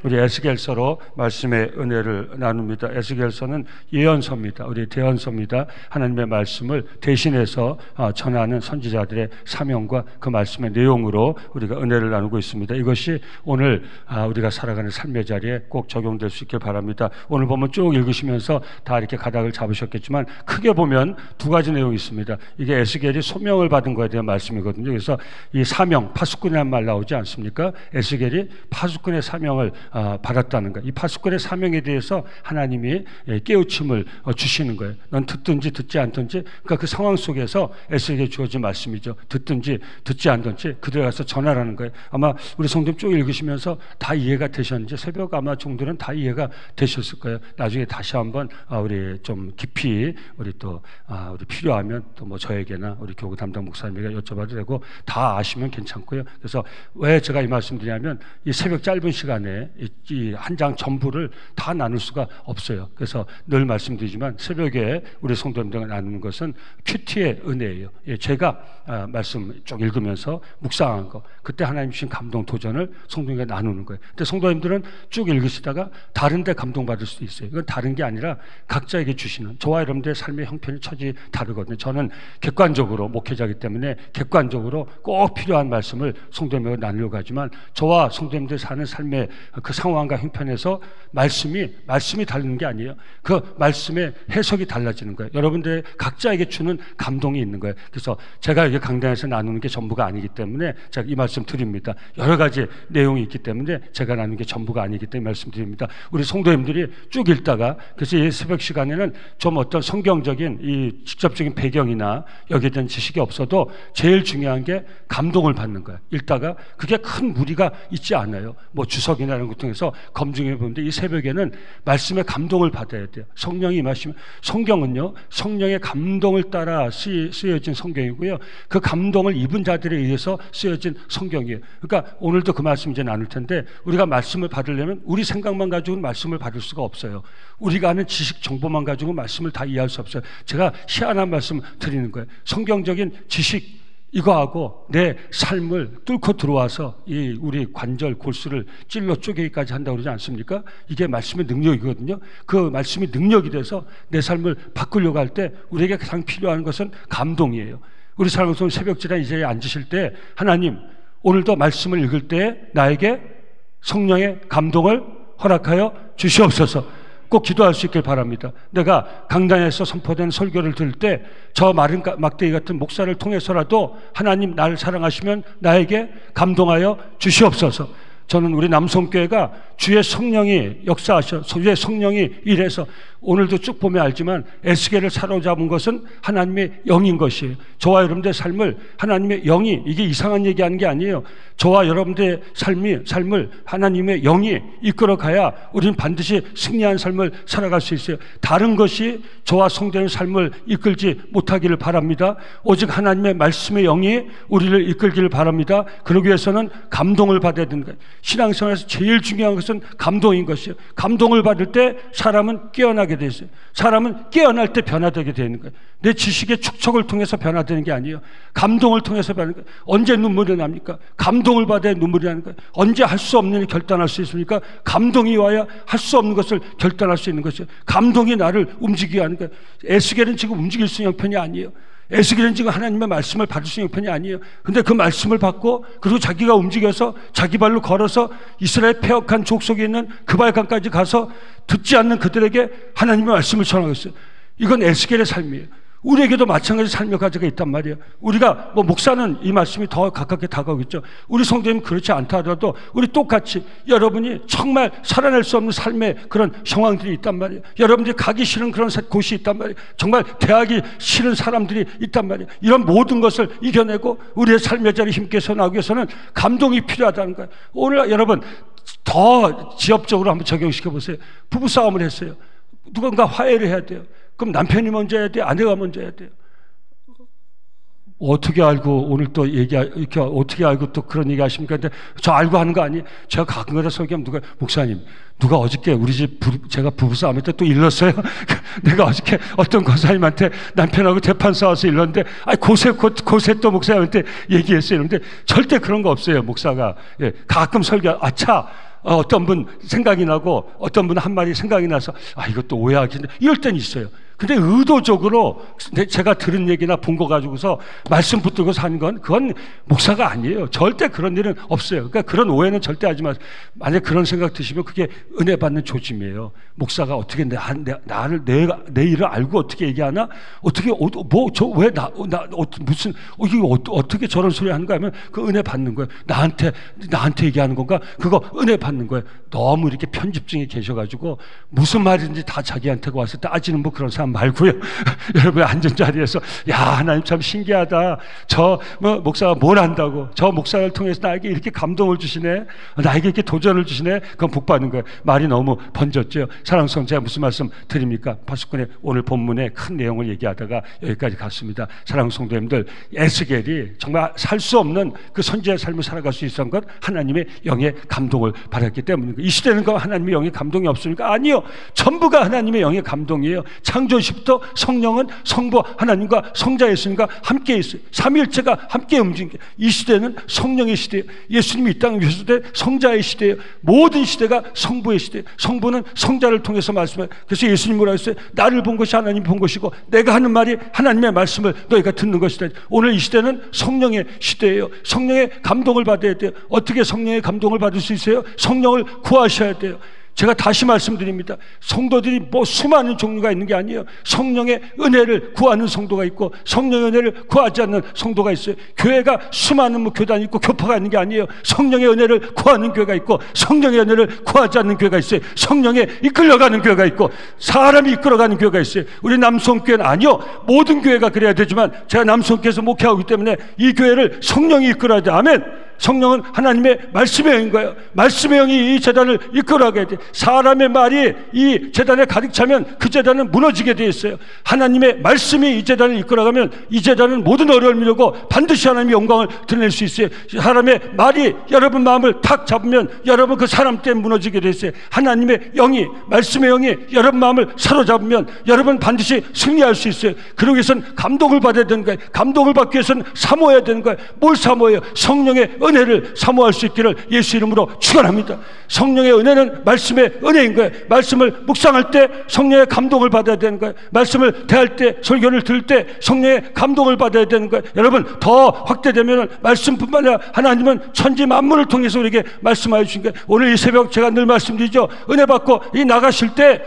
우리 에스겔서로 말씀의 은혜를 나눕니다. 에스겔서는 예언서입니다. 우리 대언서입니다. 하나님의 말씀을 대신해서 전하는 선지자들의 사명과 그 말씀의 내용으로 우리가 은혜를 나누고 있습니다. 이것이 오늘 우리가 살아가는 삶의 자리에 꼭 적용될 수 있길 바랍니다. 오늘 보면 쭉 읽으시면서 다 이렇게 가닥을 잡으셨겠지만 크게 보면 두 가지 내용이 있습니다. 이게 에스겔이 소명을 받은 거에 대한 말씀이거든요. 그래서 이 사명, 파수꾼이라는 말 나오지 않습니까? 에스겔이 파수꾼의 사명을 받았다는 거. 이 파수꾼의 사명에 대해서 하나님이 깨우침을 주시는 거예요. 넌 듣든지 듣지 않든지, 그러니까 그 상황 속에서 에스겔에게 주어진 말씀이죠. 듣든지 듣지 않든지 그들에 가서 전하라는 거예요. 아마 우리 성도님 쭉 읽으시면서 다 이해가 되셨는지, 새벽 아마 정도는 다 이해가 되셨을 거예요. 나중에 다시 한번 우리 좀 깊이 우리 또 우리 필요하면 또 뭐 저에게나 우리 교구 담당 목사님에게 여쭤봐도 되고, 다 아시면 괜찮고요. 그래서 왜 제가 이 말씀 드리냐면, 이 새벽 짧은 시간에 이 한 장 전부를 다 나눌 수가 없어요. 그래서 늘 말씀드리지만 새벽에 우리 성도님들과 나누는 것은 큐티의 은혜예요. 제가 말씀 쭉 읽으면서 묵상한 거, 그때 하나님 주신 감동 도전을 성도님과 나누는 거예요. 근데 성도님들은 쭉 읽으시다가 다른 데 감동받을 수도 있어요. 이건 다른 게 아니라 각자에게 주시는, 저와 여러분들의 삶의 형편이 처지 다르거든요. 저는 객관적으로 목회자이기 때문에 객관적으로 꼭 필요한 말씀을 성도님과 나누려고 하지만, 저와 성도님들 사는 삶의 그 상황과 형편에서 말씀이 다르는 게 아니에요. 그 말씀의 해석이 달라지는 거예요. 여러분들 각자에게 주는 감동이 있는 거예요. 그래서 제가 이게 강단에서 나누는 게 전부가 아니기 때문에 제가 이 말씀 드립니다. 여러 가지 내용이 있기 때문에 제가 나누는 게 전부가 아니기 때문에 말씀드립니다. 우리 성도님들이 쭉 읽다가, 그래서 이 새벽 시간에는 좀 어떤 성경적인 이 직접적인 배경이나 여기에 대한 지식이 없어도 제일 중요한 게 감동을 받는 거예요. 읽다가 그게 큰 무리가 있지 않아요. 뭐 주석이나 이런 것 통해서 검증해 보는데, 이 새벽에는 말씀의 감동을 받아야 돼요. 성령이 임하시면, 성경은요 성령의 감동을 따라 쓰여진 성경이고요, 그 감동을 입은 자들에 의해서 쓰여진 성경이에요. 그러니까 오늘도 그 말씀 이제 나눌 텐데, 우리가 말씀을 받으려면 우리 생각만 가지고는 말씀을 받을 수가 없어요. 우리가 아는 지식 정보만 가지고 말씀을 다 이해할 수 없어요. 제가 희한한 말씀 드리는 거예요. 성경적인 지식 이거하고 내 삶을 뚫고 들어와서 이 우리 관절 골수를 찔러 쪼개기까지 한다고 그러지 않습니까? 이게 말씀의 능력이거든요. 그 말씀이 능력이 돼서 내 삶을 바꾸려고 할 때 우리에게 가장 필요한 것은 감동이에요. 우리 삶에서 새벽지나 이 자리에 앉으실 때, 하나님 오늘도 말씀을 읽을 때 나에게 성령의 감동을 허락하여 주시옵소서. 꼭 기도할 수 있길 바랍니다. 내가 강단에서 선포된 설교를 들을 때 저 마른 막대기 같은 목사를 통해서라도 하나님 나를 사랑하시면 나에게 감동하여 주시옵소서. 저는 우리 남성교회가 주의 성령이 역사하셔, 주의 성령이 일해서, 오늘도 쭉 보면 알지만 에스겔을 사로잡은 것은 하나님의 영인 것이에요. 저와 여러분들의 삶을 하나님의 영이, 이게 이상한 얘기하는 게 아니에요. 저와 여러분들의 삶을 하나님의 영이 이끌어가야 우리는 반드시 승리한 삶을 살아갈 수 있어요. 다른 것이 저와 성도의 삶을 이끌지 못하기를 바랍니다. 오직 하나님의 말씀의 영이 우리를 이끌기를 바랍니다. 그러기 위해서는 감동을 받아야 되는 거예요. 신앙생활에서 제일 중요한 것은 감동인 것이에요. 감동을 받을 때 사람은 깨어나게 돼 있어요. 사람은 깨어날 때 변화되게 되는 거예요. 내 지식의 축적을 통해서 변화되는 게 아니에요. 감동을 통해서 변하는 거예요. 언제 눈물이 납니까? 감동을 받아야 눈물이 나는 거예요. 언제 할 수 없는 일을 결단할 수 있습니까? 감동이 와야 할 수 없는 것을 결단할 수 있는 것이에요. 감동이 나를 움직이게 하는 거예요. 에스겔은 지금 움직일 수 있는 형편이 아니에요. 에스겔은 지금 하나님의 말씀을 받을 수 있는 형편이 아니에요. 근데 그 말씀을 받고, 그리고 자기가 움직여서 자기 발로 걸어서 이스라엘 패역한 족속에 있는 그발강까지 가서 듣지 않는 그들에게 하나님의 말씀을 전하고 있어요. 이건 에스겔의 삶이에요. 우리에게도 마찬가지 삶의 과제가 있단 말이에요. 우리가 목사는 이 말씀이 더 가깝게 다가오겠죠. 우리 성도님 그렇지 않다 하더라도 우리 똑같이 여러분이 정말 살아낼 수 없는 삶의 그런 상황들이 있단 말이에요. 여러분들이 가기 싫은 그런 곳이 있단 말이에요. 정말 대하기 싫은 사람들이 있단 말이에요. 이런 모든 것을 이겨내고 우리의 삶의 자리에 힘께서 나오기 위해서는 감동이 필요하다는 거예요. 오늘 여러분 더 지엽적으로 한번 적용시켜 보세요. 부부싸움을 했어요. 누군가 화해를 해야 돼요. 그럼 남편이 먼저 해야 돼요? 아내가 먼저 해야 돼요? 어떻게 알고 오늘 또 이렇게 어떻게 알고 또 그런 얘기 하십니까? 근데 저 알고 하는 거 아니에요? 제가 가끔가다 설교하면 누가, 목사님, 누가 어저께 우리 집 제가 부부싸움할 때 또 일렀어요? 내가 어저께 어떤 권사님한테 남편하고 대판 싸워서 일렀는데, 고세 또 목사님한테 얘기했어요. 그런데 절대 그런 거 없어요, 목사가. 예, 가끔 설교, 아차, 어떤 분 생각이 나고 어떤 분 한 말이 생각이 나서 이것도 오해하겠네 이럴 때는 있어요. 근데 의도적으로 제가 들은 얘기나 본 거 가지고서 말씀 붙들고 사는 건 그건 목사가 아니에요. 절대 그런 일은 없어요. 그러니까 그런 오해는 절대 하지 마세요. 만약 그런 생각 드시면 그게 은혜 받는 조짐이에요. 목사가 어떻게 나를 내 일을 알고 어떻게 얘기하나? 어떻게 무슨 이게 어떻게 저런 소리 하는 거 하면 그 은혜 받는 거예요. 나한테 얘기하는 건가? 그거 은혜 받는 거예요. 너무 이렇게 편집증에 계셔가지고 무슨 말인지 다 자기한테 와서 따지는 뭐 그런 사람 말고요. 여러분 앉은 자리에서 하나님 참 신기하다. 저 목사가 뭘 안다고 저 목사를 통해서 나에게 이렇게 감동을 주시네. 나에게 이렇게 도전을 주시네. 그건 복 받는 거예요. 말이 너무 번졌죠. 사랑하는 성도, 제가 무슨 말씀 드립니까? 파수꾼의 오늘 본문의 큰 내용을 얘기하다가 여기까지 갔습니다. 사랑하는 성도님들, 에스겔이 정말 살 수 없는 그 선지자의 삶을 살아갈 수 있었던 것 하나님의 영의 감동을 받았기 때문입니다. 이 시대는 그 하나님의 영의 감동이 없습니까? 아니요. 전부가 하나님의 영의 감동이에요. 창조시부터 성령은 성부 하나님과 성자 예수님과 함께 있어요. 삼위일체가 함께 움직이는 게 이 시대는 성령의 시대예요. 예수님이 이 땅에 오셨을 때 성자의 시대예요. 모든 시대가 성부의 시대예요. 성부는 성자를 통해서 말씀해요. 그래서 예수님 뭐라고 했어요? 나를 본 것이 하나님이 본 것이고 내가 하는 말이 하나님의 말씀을 너희가 듣는 것이다. 오늘 이 시대는 성령의 시대예요. 성령의 감동을 받아야 돼요. 어떻게 성령의 감동을 받을 수 있어요? 성령을 구하셔야 돼요. 제가 다시 말씀드립니다. 성도들이 뭐 수많은 종류가 있는 게 아니에요. 성령의 은혜를 구하는 성도가 있고 성령의 은혜를 구하지 않는 성도가 있어요. 교회가 수많은 교단이 있고 교파가 있는 게 아니에요. 성령의 은혜를 구하는 교회가 있고 성령의 은혜를 구하지 않는 교회가 있어요. 성령에 이끌려가는 교회가 있고 사람이 이끌어가는 교회가 있어요. 우리 남성교회는 아니요. 모든 교회가 그래야 되지만 제가 남성교회에서 목회하기 때문에 이 교회를 성령이 이끌어야 돼. 아멘. 성령은 하나님의 말씀의 영인 거예요. 말씀의 영이 이 재단을 이끌어가게 돼. 사람의 말이 이 재단에 가득 차면 그 재단은 무너지게 돼 있어요. 하나님의 말씀이 이 재단을 이끌어가면 이 재단은 모든 어려움을 이루고 반드시 하나님의 영광을 드러낼 수 있어요. 사람의 말이 여러분 마음을 탁 잡으면 여러분 그 사람 때문에 무너지게 돼 있어요. 하나님의 영이, 말씀의 영이 여러분 마음을 사로잡으면 여러분 반드시 승리할 수 있어요. 그러기 위해서는 감동을 받아야 되는 거예요. 감동을 받기 위해서는 사모해야 되는 거예요. 뭘 사모해요? 성령의 은혜를 사모할 수 있기를 예수 이름으로 축원합니다. 성령의 은혜는 말씀의 은혜인 거예요. 말씀을 묵상할 때 성령의 감동을 받아야 되는 거예요. 말씀을 대할 때, 설교를 들을 때 성령의 감동을 받아야 되는 거예요. 여러분 더 확대되면 말씀뿐만 아니라 하나님은 천지 만물을 통해서 우리에게 말씀하여 주신 거예요. 오늘 이 새벽 제가 늘 말씀드리죠. 은혜 받고 이 나가실 때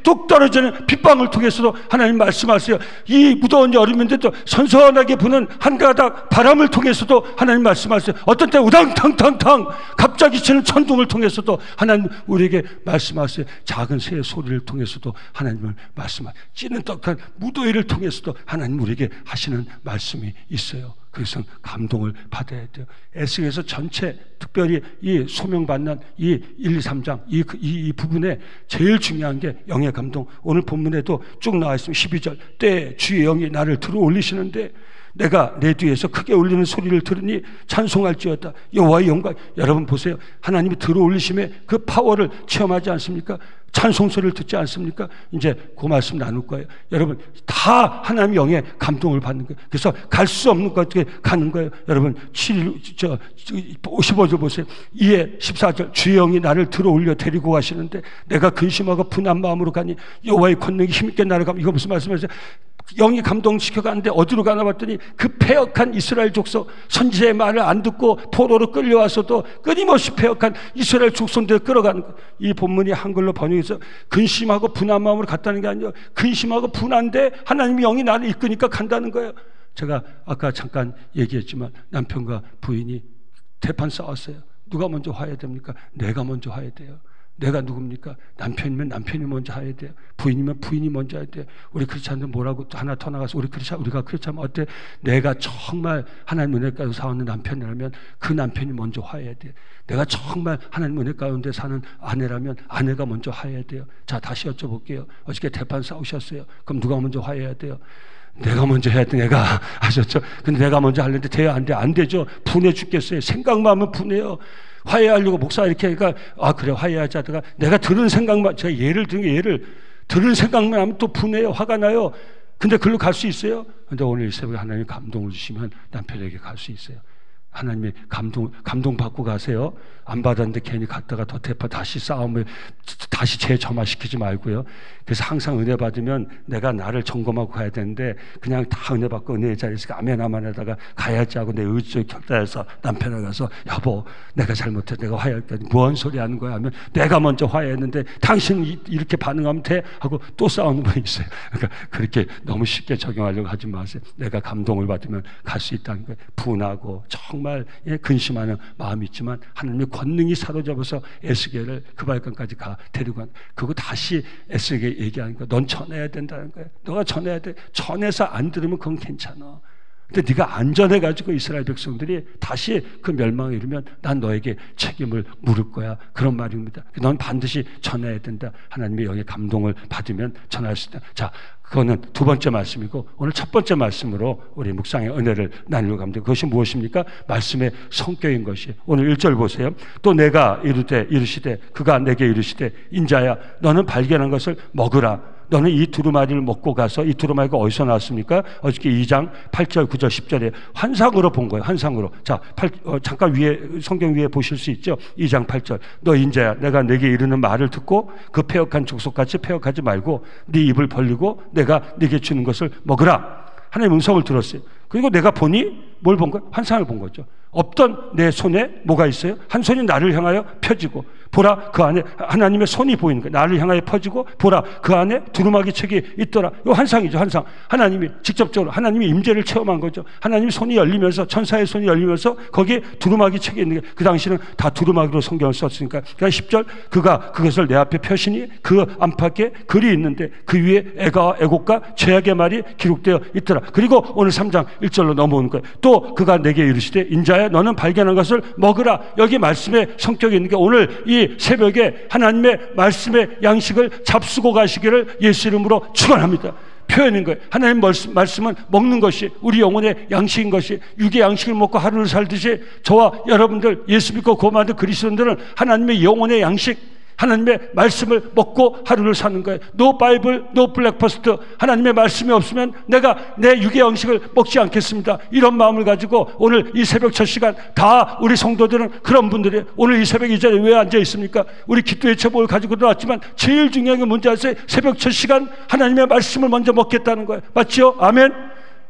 뚝 떨어지는 빗방울 통해서도 하나님 말씀하세요. 이 무더운 여름인데도 선선하게 부는 한가닥 바람을 통해서도 하나님 말씀하세요. 어떤 때 우당탕탕탕 갑자기 치는 천둥을 통해서도 하나님 우리에게 말씀하세요. 작은 새의 소리를 통해서도 하나님을 말씀하세요. 찌는 떡한 무더위를 통해서도 하나님 우리에게 하시는 말씀이 있어요. 그래서 감동을 받아야 돼요. 에스겔서 전체 특별히 이 소명받는 이 1, 2, 3장 이 부분에 제일 중요한 게 영의 감동. 오늘 본문에도 쭉 나와 있습니다. 12절 때 주의 영이 나를 들어 올리시는데 내가 내 뒤에서 크게 울리는 소리를 들으니 찬송할지어다. 여호와의 영광. 여러분 보세요. 하나님이 들어 올리심에 그 파워를 체험하지 않습니까? 찬송 소리를 듣지 않습니까? 이제 그 말씀 나눌 거예요. 여러분 다 하나님의 영의 감동을 받는 거예요. 그래서 갈 수 없는 것에 가는 거예요. 여러분 55절 보세요. 이에 14절 주의 영이 나를 들어 올려 데리고 가시는데 내가 근심하고 분한 마음으로 가니 여호와의 권능이 힘있게 나를 가면 이거 무슨 말씀이세요? 영이 감동시켜 가는데 어디로 가나 봤더니 그 패역한 이스라엘 족속 선지자의 말을 안 듣고 포로로 끌려와서도 끊임없이 패역한 이스라엘 족속들을 끌어가는 거예요. 이 본문이 한글로 번역해서 근심하고 분한 마음으로 갔다는 게 아니에요. 근심하고 분한데 하나님의 영이 나를 이끄니까 간다는 거예요. 제가 아까 잠깐 얘기했지만 남편과 부인이 대판 싸웠어요. 누가 먼저 화해야 됩니까? 내가 먼저 화해야 돼요. 내가 누굽니까? 남편이면 남편이 먼저 해야 돼요. 부인이면 부인이 먼저 해야 돼요. 우리 그렇지 않는데 뭐라고 하나 더 나가서 우리가 그렇지 않으면 어때? 내가 정말 하나님 은혜 가운데 사는 남편이라면 그 남편이 먼저 화해야 돼요. 내가 정말 하나님 은혜 가운데 사는 아내라면 아내가 먼저 화해야 돼요. 자, 다시 여쭤볼게요. 어저께 대판 싸우셨어요. 그럼 누가 먼저 화해해야 돼요? 내가 먼저 해야 돼. 내가 하셨죠? 근데 내가 먼저 하려는데 돼요? 안 돼? 안 되죠. 분해 죽겠어요. 생각만 하면 분해요. 화해하려고 목사 이렇게 하니까 그래 화해하자 하다가 내가 들은 생각만, 제가 예를 들은 생각만 하면 또 분해요. 화가 나요. 근데 글로 갈 수 있어요? 근데 오늘 이 새벽에 하나님이 감동을 주시면 남편에게 갈 수 있어요. 하나님이 감동 받고 가세요. 안 받았는데 괜히 갔다가 더 대파 다시 싸움을 다시 재점화시키지 말고요. 그래서 항상 은혜 받으면 내가 나를 점검하고 가야 되는데 그냥 다 은혜 받고 은혜의 자리에서 아멘 하다가 가야지 하고 내 의지를 격다해서 남편을 가서 여보 내가 잘못해 내가 화해할게. 뭔 소리 하는 거야 하면 내가 먼저 화해했는데 당신 이렇게 반응하면 돼 하고 또 싸우는 분이 있어요. 그러니까 그렇게 너무 쉽게 적용하려고 하지 마세요. 내가 감동을 받으면 갈 수 있다는 거예요. 분하고 정말 근심하는 마음이 있지만 하나님의 권능이 사로잡아서 에스겔을 그 발간까지 데리고 간 그거 다시 에스겔 얘기하는 거야. 넌 전해야 된다는 거야. 너가 전해야 돼. 전해서 안 들으면 그건 괜찮아. 근데 네가 안 전해가지고 이스라엘 백성들이 다시 그 멸망에 이르면 난 너에게 책임을 물을 거야. 그런 말입니다. 넌 반드시 전해야 된다. 하나님의 영의 감동을 받으면 전할 수 있다. 자, 그거는 두 번째 말씀이고 오늘 첫 번째 말씀으로 우리 묵상의 은혜를 나누려고 합니다. 그것이 무엇입니까? 말씀의 성격인 것이. 오늘 1절 보세요. 또 내가 이르시되 그가 내게 이르시되 인자야 너는 발견한 것을 먹으라. 너는 이 두루마리를 먹고 가서 이 두루마리가 어디서 나왔습니까? 어저께 2장 8절 9절 10절에 환상으로 본 거예요. 환상으로. 자, 잠깐 위에 성경 위에 보실 수 있죠. 2장 8절 너 인자야 내가 내게 이르는 말을 듣고 그 패역한 족속같이 패역하지 말고 네 입을 벌리고 내가 네게 주는 것을 먹으라. 하나님의 음성을 들었어요. 그리고 내가 보니 뭘 본 거야? 환상을 본 거죠. 없던 내 손에 뭐가 있어요? 한 손이 나를 향하여 펴지고 보라 그 안에 하나님의 손이 보이는 거예요. 나를 향하여 펴지고 보라 그 안에 두루마기 책이 있더라. 이거 환상이죠. 환상. 하나님이 직접적으로 하나님의 임재를 체험한 거죠. 하나님의 손이 열리면서 천사의 손이 열리면서 거기에 두루마기 책이 있는 게 그 당시는 다 두루마기로 성경을 썼으니까. 그러니까 10절 그가 그것을 내 앞에 펴시니 그 안팎에 글이 있는데 그 위에 애곡과 죄악의 말이 기록되어 있더라. 그리고 오늘 3장 1절로 넘어오는 거예요. 또 그가 내게 이르시되 인자야 너는 발견한 것을 먹으라. 여기 말씀의 성격이 있는 게 오늘 이 새벽에 하나님의 말씀의 양식을 잡수고 가시기를 예수 이름으로 축원합니다. 표현인 거예요. 하나님 말씀은 먹는 것이 우리 영혼의 양식인 것이 육의 양식을 먹고 하루를 살듯이 저와 여러분들 예수 믿고 고만든 그리스도인들은 하나님의 영혼의 양식 하나님의 말씀을 먹고 하루를 사는 거예요. No Bible, no breakfast. 하나님의 말씀이 없으면 내가 내 육의 양식을 먹지 않겠습니다. 이런 마음을 가지고 오늘 이 새벽 첫 시간 다 우리 성도들은 그런 분들이 오늘 이 새벽 이 자리에 왜 앉아 있습니까? 우리 기도의 제목을 가지고 들어왔지만 제일 중요한 게 뭔지 아세요? 새벽 첫 시간 하나님의 말씀을 먼저 먹겠다는 거예요. 맞죠? 아멘?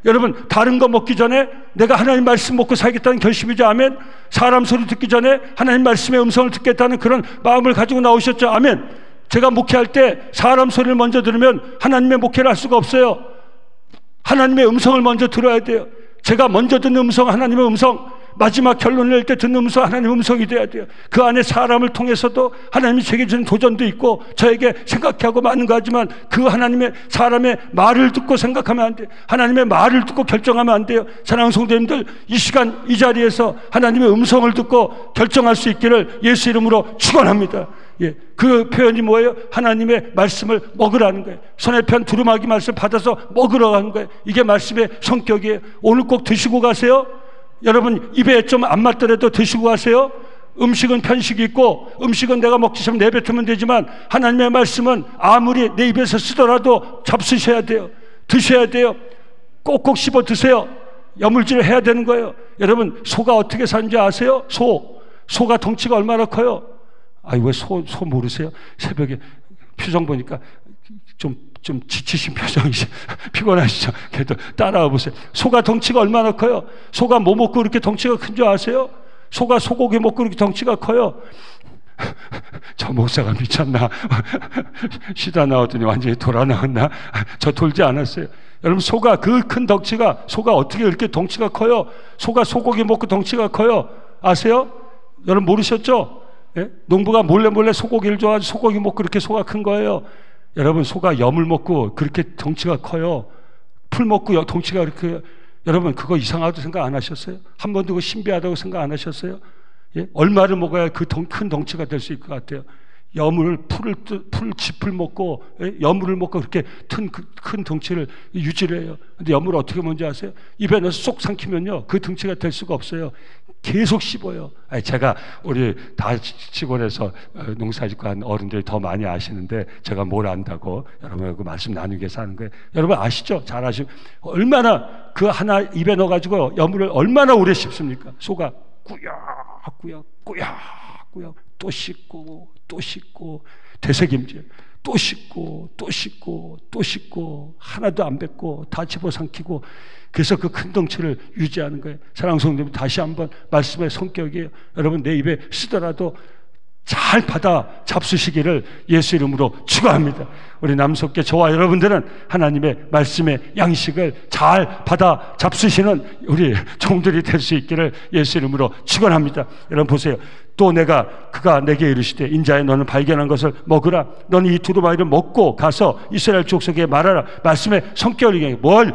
여러분 다른 거 먹기 전에 내가 하나님 말씀 먹고 살겠다는 결심이죠. 아멘. 사람 소리 듣기 전에 하나님 말씀의 음성을 듣겠다는 그런 마음을 가지고 나오셨죠. 아멘. 제가 목회할 때 사람 소리를 먼저 들으면 하나님의 목회를 할 수가 없어요. 하나님의 음성을 먼저 들어야 돼요. 제가 먼저 듣는 음성 하나님의 음성, 마지막 결론을 낼 때 듣는 음성 하나님의 음성이 돼야 돼요. 그 안에 사람을 통해서도 하나님이 제게 주는 도전도 있고 저에게 생각해 하고 많은 거 하지만 그 하나님의 사람의 말을 듣고 생각하면 안 돼요. 하나님의 말을 듣고 결정하면 안 돼요. 사랑하는 성도님들 이 시간 이 자리에서 하나님의 음성을 듣고 결정할 수 있기를 예수 이름으로 축원합니다. 예, 그 표현이 뭐예요? 하나님의 말씀을 먹으라는 거예요. 손에 편 두루마기 말씀 받아서 먹으러 가는 거예요. 이게 말씀의 성격이에요. 오늘 꼭 드시고 가세요. 여러분 입에 좀 안 맞더라도 드시고 가세요. 음식은 편식이 있고 음식은 내가 먹기 싫으면 내뱉으면 되지만 하나님의 말씀은 아무리 내 입에서 쓰더라도 잡수셔야 돼요. 드셔야 돼요. 꼭꼭 씹어 드세요. 여물질을 해야 되는 거예요. 여러분 소가 어떻게 사는지 아세요? 소가 덩치가 얼마나 커요? 아니 왜 소 모르세요? 새벽에 표정 보니까 좀 지치신 표정이시 피곤하시죠? 그래도 따라와 보세요. 소가 덩치가 얼마나 커요? 소가 뭐 먹고 그렇게 덩치가 큰 줄 아세요? 소가 소고기 먹고 그렇게 덩치가 커요. 저 목사가 미쳤나? 쉬다 나왔더니 완전히 돌아 나왔나? 저 돌지 않았어요. 여러분 소가 그 큰 덩치가 소가 어떻게 그렇게 덩치가 커요? 소가 소고기 먹고 덩치가 커요. 아세요? 여러분 모르셨죠? 예? 농부가 몰래 소고기를 좋아하지 소고기 먹고 그렇게 소가 큰 거예요. 여러분 소가 염을 먹고 그렇게 덩치가 커요. 풀 먹고 덩치가 그렇게. 여러분 그거 이상하다고 생각 안 하셨어요? 한 번도 그거 신비하다고 생각 안 하셨어요? 예? 얼마를 먹어야 그 큰 덩치가 될 수 있을 것 같아요? 짚을 먹고 여물을 먹고 그렇게 큰 덩치를 유지를 해요. 근데 여물을 어떻게 먹는지 아세요? 입에 넣어서 쏙 삼키면요 그 덩치가 될 수가 없어요. 계속 씹어요. 제가 우리 다 시골에서 농사짓고 한 어른들이 더 많이 아시는데 제가 뭘 안다고 여러분하고 말씀 나누기 위해서 하는 거예요. 여러분 아시죠? 잘 아시고 얼마나 그 하나 입에 넣어가지고 여물을 얼마나 오래 씹습니까? 소가 꾸역꾸역 꾸역꾸역 또 씹고 또 씹고 되새김질 또 씹고 또 씹고 또 씹고 하나도 안 뱉고 다 집어삼키고 그래서 그 큰 덩치를 유지하는 거예요. 사랑하는 성도님, 다시 한번 말씀의 성격이에요. 여러분 내 입에 쓰더라도 잘 받아 잡수시기를 예수 이름으로 축원합니다. 우리 남석계 저와 여러분들은 하나님의 말씀의 양식을 잘 받아 잡수시는 우리 종들이 될 수 있기를 예수 이름으로 축원합니다. 여러분 보세요. 또 그가 내게 이르시되 인자야 너는 발견한 것을 먹으라. 너는 이 두루마리를 먹고 가서 이스라엘 족속에 말하라. 말씀의 성격을 얘기해. 뭘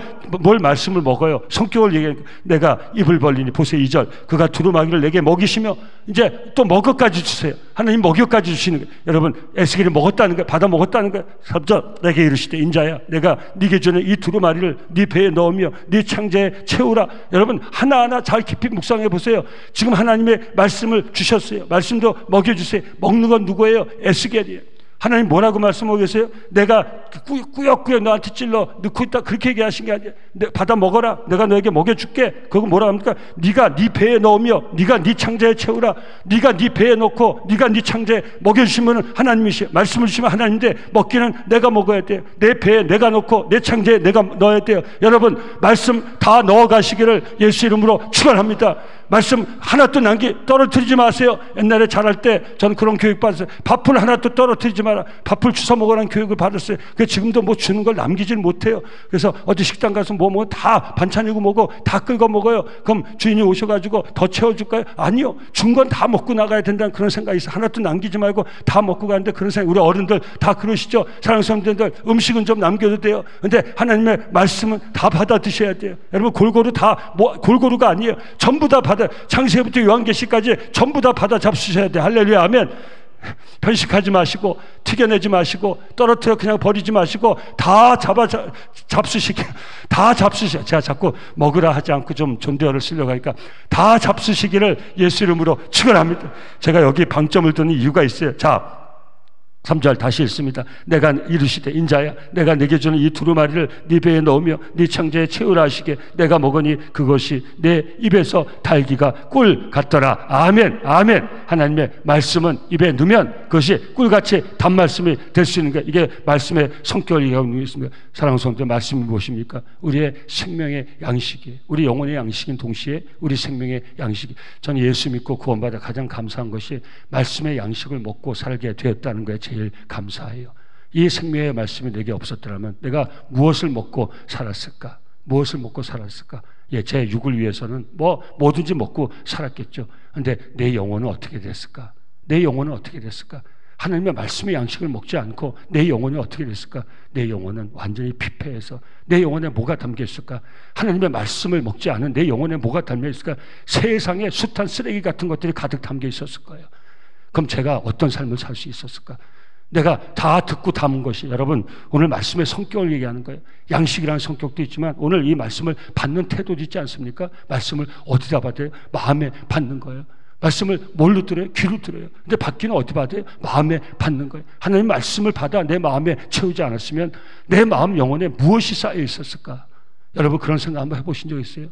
말씀을 먹어요? 성격을 얘기해. 내가 입을 벌리니 보세요 2절. 그가 두루마리를 내게 먹이시며 이제 또 먹어까지 주세요. 하나님 먹여까지 주시는 거예요. 여러분 에스겔이 먹었다는 거예요. 받아 먹었다는 거예요. 3절. 내게 이르시되 인자야 내가 네게 주는 이 두루마리를 네 배에 넣으며 네 창자에 채우라. 여러분 하나하나 잘 깊이 묵상해 보세요. 지금 하나님의 말씀을 주셨어요. 말씀도 먹여주세요. 먹는 건 누구예요? 에스겔이에요. 하나님 뭐라고 말씀하고 계세요? 내가 꾸역꾸역 너한테 찔러 넣고 있다 그렇게 얘기하신 게 아니에요. 받아 먹어라. 내가 너에게 먹여줄게. 그거 뭐라 합니까? 네가 네 배에 넣으며 네가 네 창자에 채우라. 네가 네 배에 넣고 네가 네 창자에 먹여주시면 하나님이시에요. 말씀을 주시면 하나님인데 먹기는 내가 먹어야 돼요. 내 배에 내가 넣고 내 창자에 내가 넣어야 돼요. 여러분 말씀 다 넣어가시기를 예수 이름으로 축원합니다. 말씀 하나도 떨어뜨리지 마세요. 옛날에 잘할 때 저는 그런 교육 받았어요. 밥을 하나도 떨어뜨리지 마라. 밥을 주워 먹으라는 교육을 받았어요. 그래서 지금도 뭐 주는 걸 남기질 못해요. 그래서 어디 식당 가서 뭐 다 반찬이고 뭐고 다 끓여 먹어요. 그럼 주인이 오셔가지고 더 채워줄까요? 아니요. 준 건 다 먹고 나가야 된다는 그런 생각이 있어요. 하나도 남기지 말고 다 먹고 가는데 그런 생각, 우리 어른들 다 그러시죠. 사랑하는 성도들 음식은 좀 남겨도 돼요. 근데 하나님의 말씀은 다 받아 드셔야 돼요. 여러분 골고루 다 골고루가 아니에요. 전부 다 받아. 창세기부터 요한계시까지 전부 다 받아 잡수셔야 돼요. 할렐루야 아멘. 편식하지 마시고 튀겨내지 마시고 떨어뜨려 그냥 버리지 마시고 다 잡수시게 다 잡수셔. 제가 자꾸 먹으라 하지 않고 좀 존대어를 쓰려고 하니까 다 잡수시기를 예수 이름으로 축원합니다. 제가 여기 방점을 두는 이유가 있어요. 자 3절 다시 읽습니다. 내가 이르시되 인자야 내가 내게 주는 이 두루마리를 네 배에 넣으며 네 창자에 채우라 하시게 내가 먹으니 그것이 내 입에서 달기가 꿀 같더라. 아멘 아멘. 하나님의 말씀은 입에 넣으면 그것이 꿀같이 단말씀이 될 수 있는 거예요. 이게 말씀의 성격을 얘기하고 있습니다. 사랑하는 성도 말씀이 무엇입니까? 우리의 생명의 양식이에요. 우리 영혼의 양식인 동시에 우리 생명의 양식이. 저는 예수 믿고 구원받아 가장 감사한 것이 말씀의 양식을 먹고 살게 되었다는 거예요. 제일 감사해요. 이 생명의 말씀이 내게 없었더라면 내가 무엇을 먹고 살았을까? 무엇을 먹고 살았을까? 예, 제 육을 위해서는 뭐든지 먹고 살았겠죠. 그런데 내 영혼은 어떻게 됐을까? 내 영혼은 어떻게 됐을까? 하나님의 말씀의 양식을 먹지 않고 내 영혼이 어떻게 됐을까? 내 영혼은 완전히 피폐해서 내 영혼에 뭐가 담겨 있을까? 하나님의 말씀을 먹지 않은 내 영혼에 뭐가 담겨 있을까? 세상에 숱한 쓰레기 같은 것들이 가득 담겨 있었을 거예요. 그럼 제가 어떤 삶을 살 수 있었을까? 내가 다 듣고 담은 것이, 여러분 오늘 말씀의 성격을 얘기하는 거예요. 양식이라는 성격도 있지만 오늘 이 말씀을 받는 태도도 있지 않습니까? 말씀을 어디다 받아요? 마음에 받는 거예요. 말씀을 뭘로 들어요? 귀로 들어요. 근데 받기는 어디 받아요? 마음에 받는 거예요. 하나님 말씀을 받아 내 마음에 채우지 않았으면 내 마음 영혼에 무엇이 쌓여 있었을까? 여러분 그런 생각 한번 해보신 적 있어요?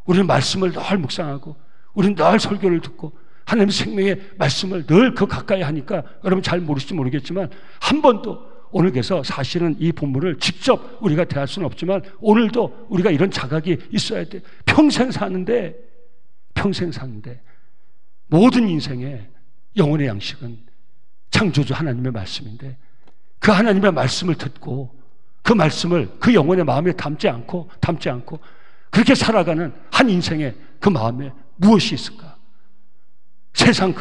우리는 말씀을 늘 묵상하고 우리는 늘 설교를 듣고 하나님의 생명의 말씀을 늘 그 가까이 하니까 여러분 잘 모르실지 모르겠지만 한 번도 오늘 그래서 사실은 이 본문을 직접 우리가 대할 수는 없지만 오늘도 우리가 이런 자각이 있어야 돼. 평생 사는데 모든 인생의 영혼의 양식은 창조주 하나님의 말씀인데 그 하나님의 말씀을 듣고 그 말씀을 그 영혼의 마음에 담지 않고 그렇게 살아가는 한 인생의 그 마음에 무엇이 있을까? 세상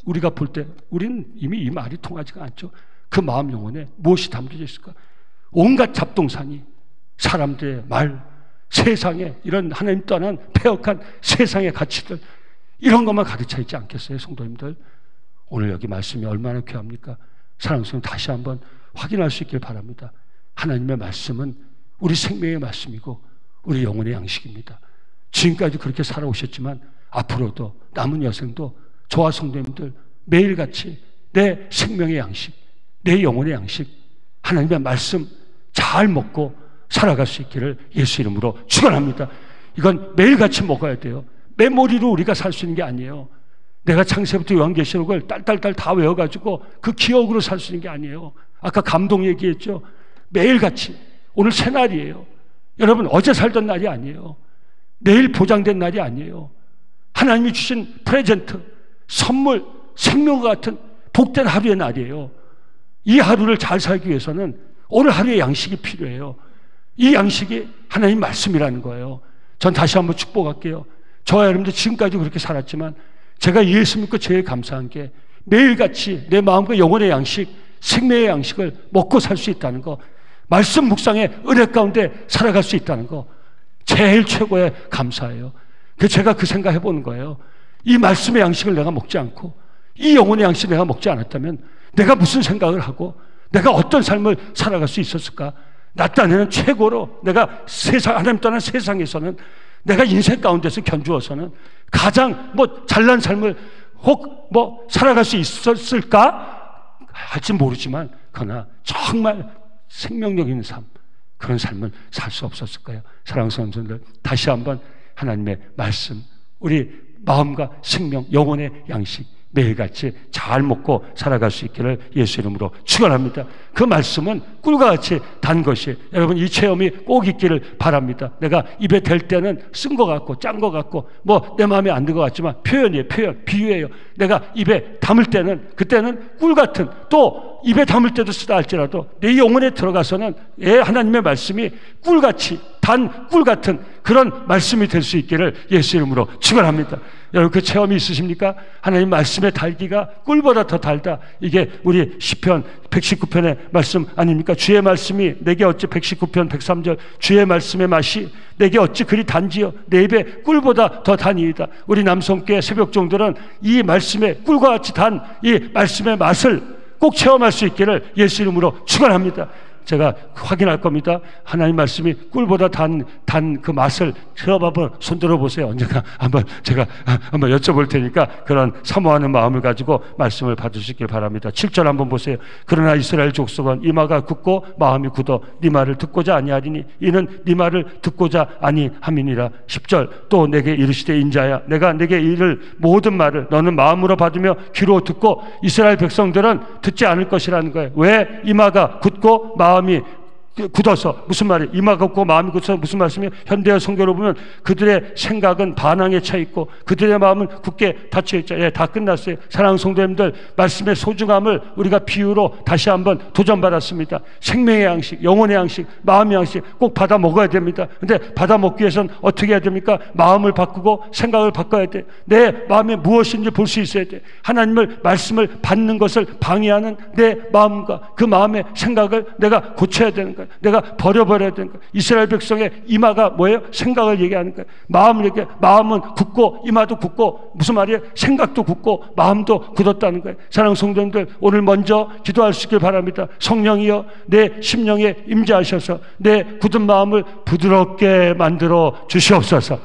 우리가 볼 때 우리는 이미 이 말이 통하지가 않죠. 그 마음 영혼에 무엇이 담겨져 있을까? 온갖 잡동사니 사람들의 말, 세상에 이런 하나님 떠난 폐역한 세상의 가치들 이런 것만 가득 있지 않겠어요? 성도님들 오늘 여기 말씀이 얼마나 귀합니까? 사랑하는 성도 다시 한번 확인할 수 있길 바랍니다. 하나님의 말씀은 우리 생명의 말씀이고 우리 영혼의 양식입니다. 지금까지 그렇게 살아오셨지만 앞으로도 남은 여생도 저와 성도님들 매일같이 내 생명의 양식, 내 영혼의 양식, 하나님의 말씀 잘 먹고 살아갈 수 있기를 예수 이름으로 축원합니다. 이건 매일같이 먹어야 돼요. 메모리로 우리가 살 수 있는 게 아니에요. 내가 창세부터 요한계시록을 딸딸딸 다 외워가지고 그 기억으로 살 수 있는 게 아니에요. 아까 감동 얘기했죠. 매일같이. 오늘 새날이에요. 여러분, 어제 살던 날이 아니에요. 내일 보장된 날이 아니에요. 하나님이 주신 프레젠트, 선물, 생명과 같은 복된 하루의 날이에요. 이 하루를 잘 살기 위해서는 오늘 하루의 양식이 필요해요. 이 양식이 하나님 말씀이라는 거예요. 전 다시 한번 축복할게요. 저와 여러분들 지금까지 그렇게 살았지만 제가 예수 믿고 제일 감사한 게 매일같이 내 마음과 영혼의 양식, 생명의 양식을 먹고 살 수 있다는 거, 말씀 묵상의 은혜 가운데 살아갈 수 있다는 거, 제일 최고의 감사예요. 그래서 제가 그 생각 해보는 거예요. 이 말씀의 양식을 내가 먹지 않고 이 영혼의 양식을 내가 먹지 않았다면 내가 무슨 생각을 하고 내가 어떤 삶을 살아갈 수 있었을까? 나 딴에는 최고로 내가 하나님 떠난 세상에서는 내가 인생 가운데서 견주어서는 가장 잘난 삶을 혹 살아갈 수 있었을까? 할지 모르지만 그러나 정말 생명력 있는 삶, 그런 삶을 살 수 없었을까요? 사랑하는 성도들, 다시 한번 하나님의 말씀, 우리 마음과 생명, 영혼의 양식 매일같이 잘 먹고 살아갈 수 있기를 예수 이름으로 축원합니다. 그 말씀은 꿀과 같이 단 것이, 여러분 이 체험이 꼭 있기를 바랍니다. 내가 입에 댈 때는 쓴 것 같고 짠 것 같고 내 마음에 안 든 것 같지만 표현이에요. 표현, 비유예요. 내가 입에 담을 때는 그때는 꿀 같은, 또 입에 담을 때도 쓰다 할지라도 내 영혼에 들어가서는 하나님의 말씀이 꿀같이 단 꿀 같은 그런 말씀이 될 수 있기를 예수 이름으로 축원합니다. 여러분 그 체험이 있으십니까? 하나님 말씀의 달기가 꿀보다 더 달다. 이게 우리 시편 119편의 말씀 아닙니까? 주의 말씀이 내게 어찌 119편 103절 주의 말씀의 맛이 내게 어찌 그리 단지요 내 입에 꿀보다 더 단이이다. 우리 남성교회 새벽종들은 이 말씀의 꿀과 같이 단 이 말씀의 맛을 꼭 체험할 수 있기를 예수 이름으로 축원합니다. 제가 확인할 겁니다. 하나님 말씀이 꿀보다 단 그 맛을 한번 손들어 보세요. 언젠가 제가 한번 여쭤볼 테니까 그런 사모하는 마음을 가지고 말씀을 받으시길 바랍니다. 7절 한번 보세요. 그러나 이스라엘 족속은 이마가 굳고 마음이 굳어 네 말을 듣고자 아니하리니 이는 네 말을 듣고자 아니함이니라. 10절 또 내게 이르시되 인자야 내가 내게 이를 모든 말을 너는 마음으로 받으며 귀로 듣고 이스라엘 백성들은 듣지 않을 것이라는 거예요. 왜? 이마가 굳고 마음이 굳어서. 무슨 말이에요? 이마가 굳고 마음이 굳어서 무슨 말씀이에요? 현대어 성경으로 보면 그들의 생각은 반항에 차 있고 그들의 마음은 굳게 닫혀 있죠. 다 끝났어요. 사랑하는 성도님들, 말씀의 소중함을 우리가 비유로 다시 한번 도전받았습니다. 생명의 양식, 영혼의 양식, 마음의 양식 꼭 받아 먹어야 됩니다. 근데 받아 먹기 위해서는 어떻게 해야 됩니까? 마음을 바꾸고 생각을 바꿔야 돼. 내 마음에 무엇인지 볼 수 있어야 돼. 하나님을 말씀을 받는 것을 방해하는 내 마음과 그 마음의 생각을 내가 고쳐야 되는 거예요. 내가 버려버려야 되는 거예요. 이스라엘 백성의 이마가 뭐예요? 생각을 얘기하는 거예요. 마음을 얘기해. 마음은 굳고 이마도 굳고 무슨 말이에요? 생각도 굳고 마음도 굳었다는 거예요. 사랑하는 성도님들, 오늘 먼저 기도할 수 있길 바랍니다. 성령이여 내 심령에 임재하셔서 내 굳은 마음을 부드럽게 만들어 주시옵소서.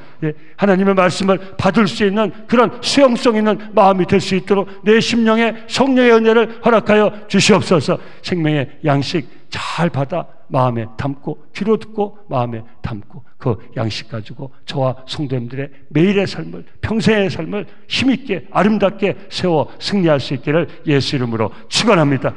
하나님의 말씀을 받을 수 있는 그런 수용성 있는 마음이 될 수 있도록 내 심령에 성령의 은혜를 허락하여 주시옵소서. 생명의 양식 잘 받아 마음에 담고 귀로 듣고 마음에 담고 그 양식 가지고 저와 성도님들의 매일의 삶을, 평생의 삶을 힘있게 아름답게 세워 승리할 수 있기를 예수 이름으로 축원합니다.